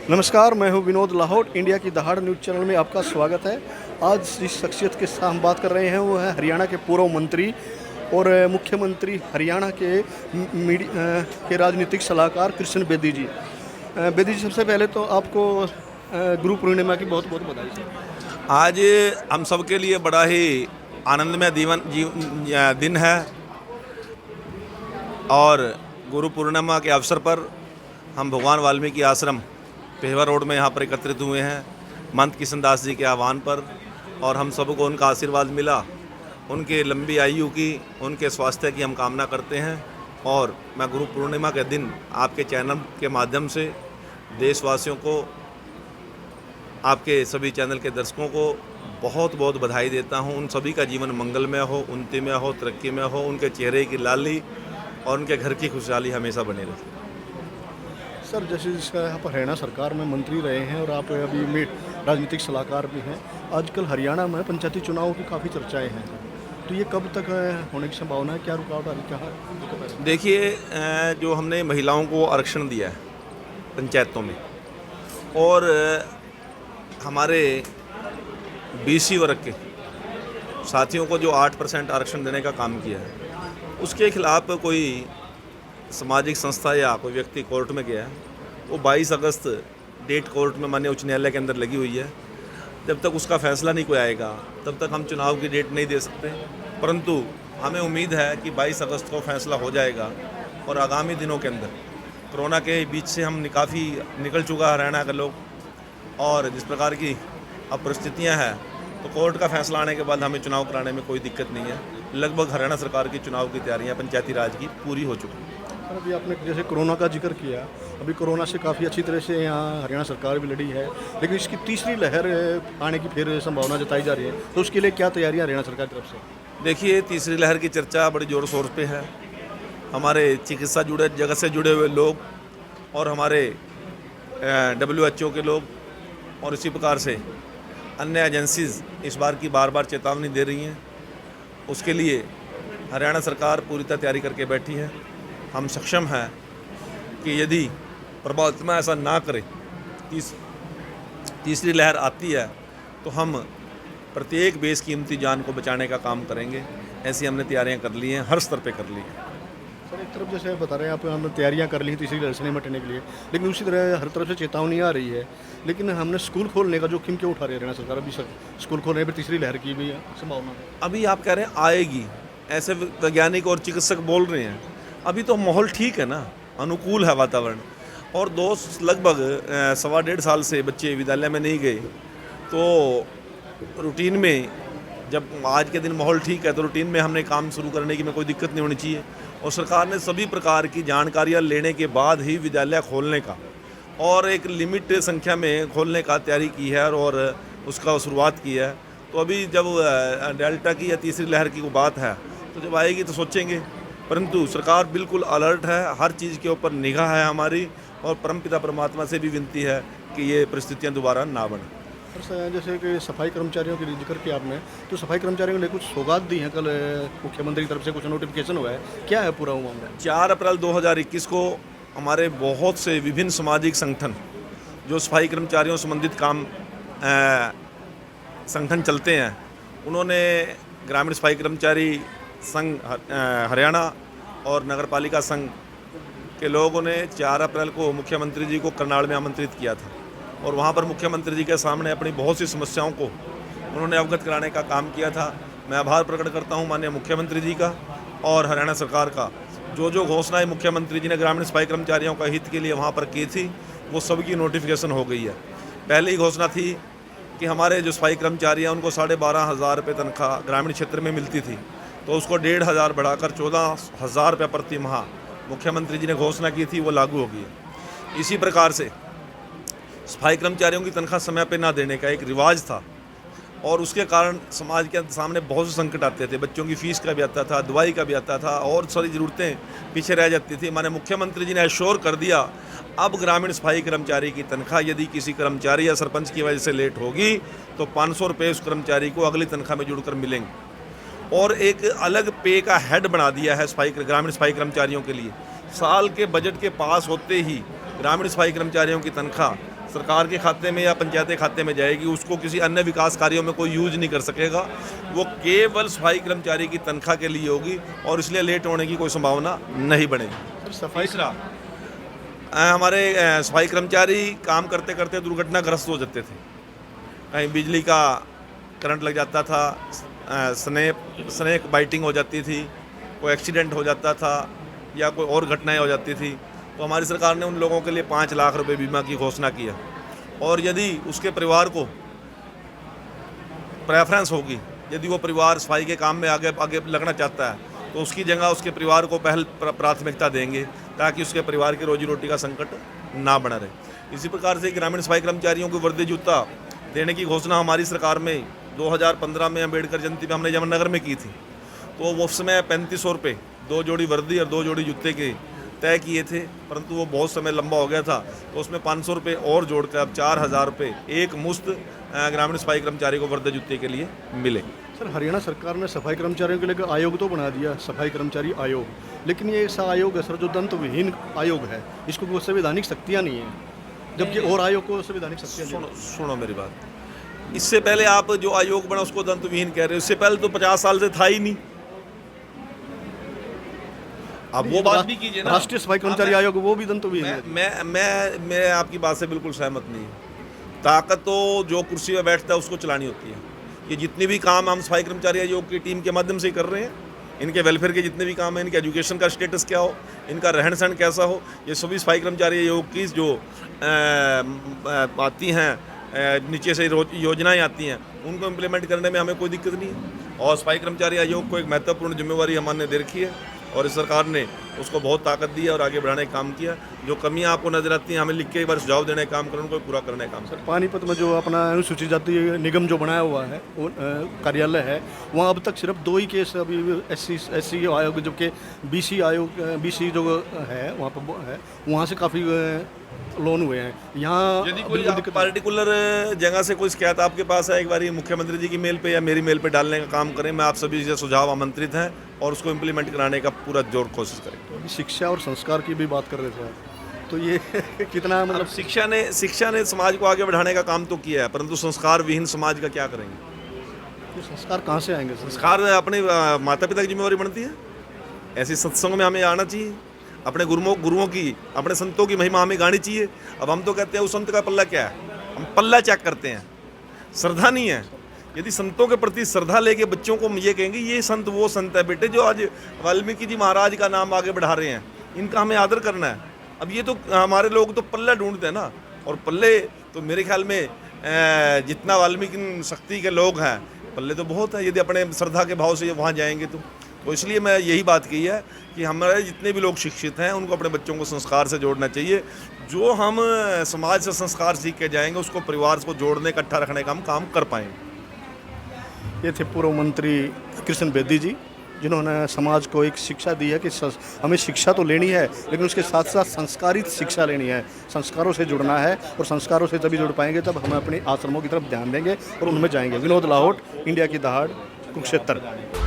नमस्कार, मैं हूं विनोद लाहौट। इंडिया की दहाड़ न्यूज़ चैनल में आपका स्वागत है। आज जिस शख्सियत के साथ हम बात कर रहे हैं वो है हरियाणा के पूर्व मंत्री और मुख्यमंत्री हरियाणा के राजनीतिक सलाहकार कृष्ण बेदी जी। बेदी जी, सबसे पहले तो आपको गुरु पूर्णिमा की बहुत बहुत बधाई सर। आज हम सब के लिए बड़ा ही आनंदमय दिन है और गुरु पूर्णिमा के अवसर पर हम भगवान वाल्मीकि आश्रम पेहवा रोड में यहाँ पर एकत्रित हुए हैं महंत किशन दास जी के आह्वान पर। और हम सबको उनका आशीर्वाद मिला, उनके लंबी आयु की, उनके स्वास्थ्य की हम कामना करते हैं। और मैं गुरु पूर्णिमा के दिन आपके चैनल के माध्यम से देशवासियों को, आपके सभी चैनल के दर्शकों को बहुत बहुत बधाई देता हूं। उन सभी का जीवन मंगलमय हो, उन्नति में हो, तरक्की में हो, उनके चेहरे की लाली और उनके घर की खुशहाली हमेशा बने रहे। सर, जैसे जिसका यहाँ पर हरियाणा सरकार में मंत्री रहे हैं और आप अभी में राजनीतिक सलाहकार भी हैं, आजकल हरियाणा में पंचायती चुनावों की काफ़ी चर्चाएं हैं, तो ये कब तक होने की संभावना है? क्या रुकावट आ रही, क्या है? देखिए, जो हमने महिलाओं को आरक्षण दिया है पंचायतों में और हमारे BC वर्ग के साथियों को जो 8% आरक्षण देने का काम किया है, उसके खिलाफ कोई सामाजिक संस्था या कोई व्यक्ति कोर्ट में गया है। वो 22 अगस्त डेट कोर्ट में माननीय उच्च न्यायालय के अंदर लगी हुई है। जब तक उसका फैसला नहीं कोई आएगा तब तक हम चुनाव की डेट नहीं दे सकते, परंतु हमें उम्मीद है कि 22 अगस्त को फैसला हो जाएगा। और आगामी दिनों के अंदर कोरोना के बीच से हम काफ़ी निकल चुका हरियाणा के लोग, और जिस प्रकार की अब परिस्थितियाँ हैं तो कोर्ट का फैसला आने के बाद हमें चुनाव कराने में कोई दिक्कत नहीं है। लगभग हरियाणा सरकार की चुनाव की तैयारियाँ पंचायती राज की पूरी हो चुकी हैं। सर, अभी आपने जैसे कोरोना का जिक्र किया, अभी कोरोना से काफ़ी अच्छी तरह से यहाँ हरियाणा सरकार भी लड़ी है, लेकिन इसकी तीसरी लहर आने की फिर संभावना जताई जा रही है, तो उसके लिए क्या तैयारियाँ हरियाणा सरकार की तरफ से? देखिए, तीसरी लहर की चर्चा बड़ी ज़ोर शोर पे है। हमारे चिकित्सा जगत से जुड़े हुए लोग और हमारे WHO के लोग और इसी प्रकार से अन्य एजेंसीज़ इस बार की बार बार चेतावनी दे रही हैं। उसके लिए हरियाणा सरकार पूरी तरह तैयारी करके बैठी है। हम सक्षम हैं कि यदि परमात्मा ऐसा ना करे, तीसरी लहर आती है तो हम प्रत्येक बेशकीमती जान को बचाने का काम करेंगे। ऐसी हमने तैयारियां कर ली हैं, हर स्तर पे कर ली हैं। सर, एक तरफ जैसे बता रहे हैं आप, हमने तैयारियां कर ली हैं तीसरी लहर से निपटने के लिए, लेकिन उसी तरह हर तरफ से चेतावनी आ रही है। लेकिन हमने स्कूल खोलने का जोखिम क्यों उठा रही है हरियाणा सरकार? अभी सर स्कूल खोलने पर तीसरी लहर की भी संभावना है। अभी आप कह रहे हैं आएगी, ऐसे वैज्ञानिक और चिकित्सक बोल रहे हैं। अभी तो माहौल ठीक है ना, अनुकूल है वातावरण। और लगभग 1.25 साल से बच्चे विद्यालय में नहीं गए, तो रूटीन में जब आज के दिन माहौल ठीक है तो रूटीन में हमने काम शुरू करने की में कोई दिक्कत नहीं होनी चाहिए। और सरकार ने सभी प्रकार की जानकारियां लेने के बाद ही विद्यालय खोलने का और एक लिमिट संख्या में खोलने का तैयारी की है और उसका शुरुआत की है। तो अभी जब डेल्टा की या तीसरी लहर की बात है तो जब आएगी तो सोचेंगे, परंतु सरकार बिल्कुल अलर्ट है, हर चीज़ के ऊपर निगाह है हमारी, और परमपिता परमात्मा से भी विनती है कि ये परिस्थितियां दोबारा ना बने। सर, जैसे कि सफाई कर्मचारियों के जिक्र किया आपने, तो सफाई कर्मचारियों को लिए कुछ सौगात दी हैं, कल मुख्यमंत्री की तरफ से कुछ नोटिफिकेशन हुआ है, क्या है पूरा मामला? 4 अप्रैल 2021 को हमारे बहुत से विभिन्न सामाजिक संगठन जो सफाई कर्मचारियों संबंधित काम संगठन चलते हैं, उन्होंने ग्रामीण सफाई कर्मचारी संघ हरियाणा और नगरपालिका संघ के लोगों ने 4 अप्रैल को मुख्यमंत्री जी को करनाल में आमंत्रित किया था। और वहाँ पर मुख्यमंत्री जी के सामने अपनी बहुत सी समस्याओं को उन्होंने अवगत कराने का काम किया था। मैं आभार प्रकट करता हूँ माननीय मुख्यमंत्री जी का और हरियाणा सरकार का। जो घोषणाएं मुख्यमंत्री जी ने ग्रामीण सफाई कर्मचारियों का हित के लिए वहाँ पर की थी, वो सबकी नोटिफिकेशन हो गई है। पहले ही घोषणा थी कि हमारे जो सफाई कर्मचारी हैं उनको 12,500 रुपये तनख्वाह ग्रामीण क्षेत्र में मिलती थी, तो उसको 1,500 बढ़ाकर 14,000 रुपये प्रति माह मुख्यमंत्री जी ने घोषणा की थी, वो लागू होगी। इसी प्रकार से सफाई कर्मचारियों की तनख्वाह समय पे ना देने का एक रिवाज था और उसके कारण समाज के सामने बहुत से संकट आते थे। बच्चों की फीस का भी आता था, दवाई का भी आता था और सारी ज़रूरतें पीछे रह जाती थी। माने मुख्यमंत्री जी ने एश्योर कर दिया, अब ग्रामीण सफाई कर्मचारी की तनख्वाह यदि किसी कर्मचारी या सरपंच की वजह से लेट होगी तो 500 रुपये उस कर्मचारी को अगली तनख्वाह में जुड़कर मिलेंगे। और एक अलग पे का हेड बना दिया है ग्रामीण सफाई कर्मचारियों के लिए। साल के बजट के पास होते ही ग्रामीण सफाई कर्मचारियों की तनख्वाह सरकार के खाते में या पंचायत के खाते में जाएगी, उसको किसी अन्य विकास कार्यों में कोई यूज नहीं कर सकेगा। वो केवल सफाई कर्मचारी की तनख्वाह के लिए होगी और इसलिए लेट होने की कोई संभावना नहीं बनेगी। सफाई हमारे सफाई कर्मचारी काम करते करते दुर्घटनाग्रस्त हो जाते थे। कहीं बिजली का करंट लग जाता था, स्नेक बाइटिंग हो जाती थी, कोई एक्सीडेंट हो जाता था या कोई और घटनाएं हो जाती थी, तो हमारी सरकार ने उन लोगों के लिए 5 लाख रुपए बीमा की घोषणा किया। और यदि उसके परिवार को प्रेफरेंस होगी, यदि वो परिवार सफाई के काम में आगे लगना चाहता है, तो उसकी जगह उसके परिवार को पहल प्राथमिकता देंगे ताकि उसके परिवार की रोजी रोटी का संकट ना बना रहे। इसी प्रकार से ग्रामीण सफाई कर्मचारियों को वर्दी जूता देने की घोषणा हमारी सरकार में 2015 में अम्बेडकर जयंती में हमने यमुनानगर में की थी। तो वो उस समय 3500 रुपये 2 जोड़ी वर्दी और 2 जोड़ी जूते के तय किए थे, परंतु वो बहुत समय लंबा हो गया था, तो उसमें 500 रुपये और जोड़कर अब 4000 रुपये एक मुश्त ग्रामीण सफाई कर्मचारी को वर्दी जूते के लिए मिले। सर, हरियाणा सरकार ने सफाई कर्मचारियों के लिए आयोग तो बना दिया, सफाई कर्मचारी आयोग, लेकिन ये ऐसा आयोग है सर जो दंत विहीन आयोग है, इसको कोई संवैधानिक शक्तियाँ नहीं है, जबकि और आयोग को संवैधानिक शक्तियाँ। सुनो मेरी बात, इससे पहले आप जो आयोग बना उसको दंत विहीन कह रहे हो, इससे पहले तो 50 साल से था ही नहीं। अब वो बात भी कीजिए ना, राष्ट्रीय सफाई कर्मचारी आयोग वो भी दंत विहीन है। मैं आपकी बात से बिल्कुल सहमत नहीं हूँ। ताकत तो जो कुर्सी में बैठता है उसको चलानी होती है। ये जितने भी काम हम सफाई कर्मचारी आयोग की टीम के माध्यम से कर रहे हैं, इनके वेलफेयर के जितने भी काम हैं, इनके एजुकेशन का स्टेटस क्या हो, इनका रहन सहन कैसा हो, ये सभी सफाई कर्मचारी आयोग की जो आती हैं नीचे से योजनाएं आती हैं, उनको इम्प्लीमेंट करने में हमें कोई दिक्कत नहीं है। और सफाई कर्मचारी आयोग को एक महत्वपूर्ण जिम्मेवारी हमने दे रखी है और इस सरकार ने उसको बहुत ताकत दी है और आगे बढ़ाने का काम किया। जो कमियां आपको नजर आती हैं, हमें लिख के एक बार सुझाव देने का काम करें, उनको पूरा करने का काम करें। पानीपत में जो अपना अनुसूचित जाति निगम जो बनाया हुआ है, वो कार्यालय है, वहाँ अब तक सिर्फ 2 ही केस अभी एससी आयोग, जबकि बीसी आयोग बीसी जो है वहाँ पर है, वहाँ से काफ़ी लोन हुए हैं। यहाँ यदि कोई पार्टिकुलर जगह से कोई शिकायत आपके पास है, एक बार मुख्यमंत्री जी की मेल पे या मेरी मेल पे डालने का काम करें। मैं आप सभी से सुझाव आमंत्रित हैं और उसको इम्प्लीमेंट कराने का पूरा जोर कोशिश करें। तो अभी शिक्षा और संस्कार की भी बात कर रहे थे आप, तो ये कितना मतलब शिक्षा ने समाज को आगे बढ़ाने का काम तो किया है, परंतु संस्कार विहीन समाज का क्या करेंगे? ये संस्कार कहाँ से आएंगे? संस्कार अपने माता पिता की जिम्मेवारी बनती है। ऐसे सत्संग में हमें आना चाहिए, अपने गुरुओं की, अपने संतों की महिमा हमें गानी चाहिए। अब हम तो कहते हैं उस संत का पल्ला क्या है, हम पल्ला चेक करते हैं, श्रद्धा नहीं है। यदि संतों के प्रति श्रद्धा लेके बच्चों को ये कहेंगे ये संत वो संत है बेटे जो आज वाल्मीकि जी महाराज का नाम आगे बढ़ा रहे हैं, इनका हमें आदर करना है। अब ये तो हमारे लोग तो पल्ला ढूंढते हैं ना, और पल्ले तो मेरे ख्याल में जितना वाल्मीकि शक्ति के लोग हैं, पल्ले तो बहुत है। यदि अपने श्रद्धा के भाव से वहाँ जाएंगे तो इसलिए मैं यही बात की है कि हमारे जितने भी लोग शिक्षित हैं उनको अपने बच्चों को संस्कार से जोड़ना चाहिए। जो हम समाज से संस्कार सीख के जाएंगे उसको परिवार को जोड़ने, इकट्ठा रखने का हम काम कर पाएंगे। ये थे पूर्व मंत्री कृष्ण बेदी जी, जिन्होंने समाज को एक शिक्षा दी है कि हमें शिक्षा तो लेनी है, लेकिन उसके साथ साथ संस्कारित शिक्षा लेनी है, संस्कारों से जुड़ना है, और संस्कारों से तभी जुड़ पाएंगे तब हम अपने आश्रमों की तरफ ध्यान देंगे और उनमें जाएंगे। विनोद लाहौट, इंडिया की दहाड़, कुरुक्षेत्र।